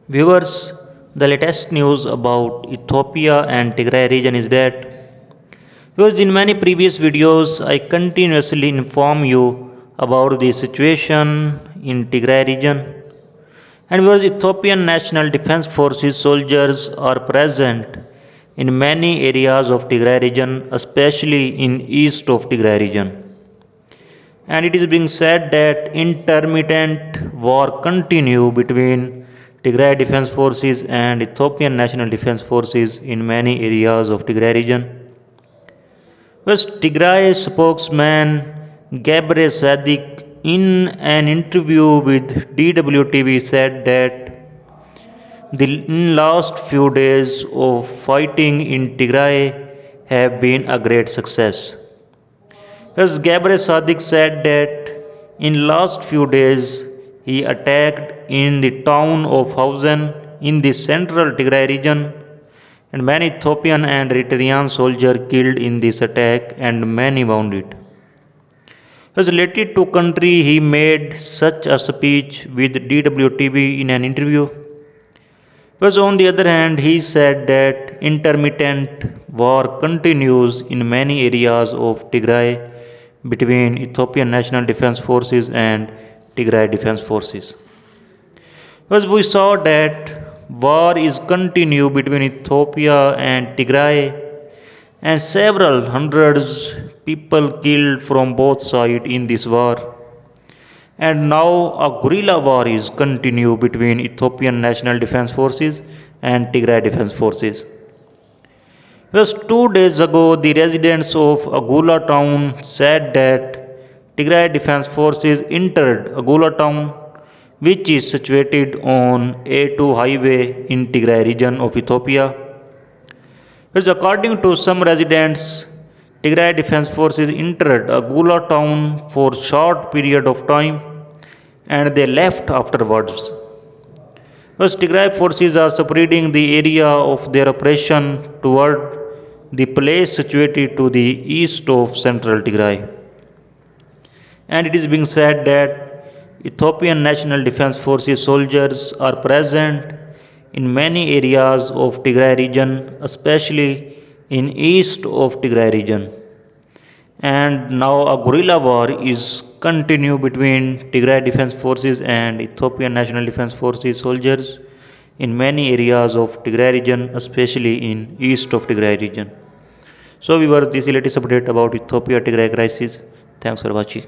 Viewers, the latest news about Ethiopia and Tigray region is that because in many previous videos I continuously inform you about the situation in Tigray region and because Ethiopian National Defense Forces soldiers are present in many areas of Tigray region, especially in east of Tigray region. And it is being said that intermittent war continue between Tigray Defense Forces and Ethiopian National Defense Forces in many areas of Tigray region. West Tigray spokesman Gabriel Sadik in an interview with DWTV said that the last few days of fighting in Tigray have been a great success. As Gabriel Sadik said that in last few days he attacked in the town of Hausen in the central Tigray region and many Ethiopian and Eritrean soldiers killed in this attack and many wounded. As related to country, he made such a speech with DWTV in an interview. But on the other hand, he said that intermittent war continues in many areas of Tigray between Ethiopian National Defense Forces and Tigray Defense Forces. As we saw that war is continued between Ethiopia and Tigray and several hundreds people killed from both sides in this war. And now a guerrilla war is continued between Ethiopian National Defense Forces and Tigray Defense Forces. Just 2 days ago, the residents of Agula town said that Tigray Defense Forces entered Agula town, which is situated on A2 highway in Tigray region of Ethiopia. Because according to some residents, Tigray Defense Forces entered Agula town for short period of time and they left afterwards. Because Tigray forces are spreading the area of their operation toward the place situated to the east of central Tigray. And it is being said that Ethiopian National Defense Forces soldiers are present in many areas of Tigray region, especially in east of Tigray region. And now a guerrilla war is continued between Tigray Defense Forces and Ethiopian National Defense Forces soldiers in many areas of Tigray region, especially in east of Tigray region. So we were this latest update about Ethiopia Tigray crisis. Thanks for watching.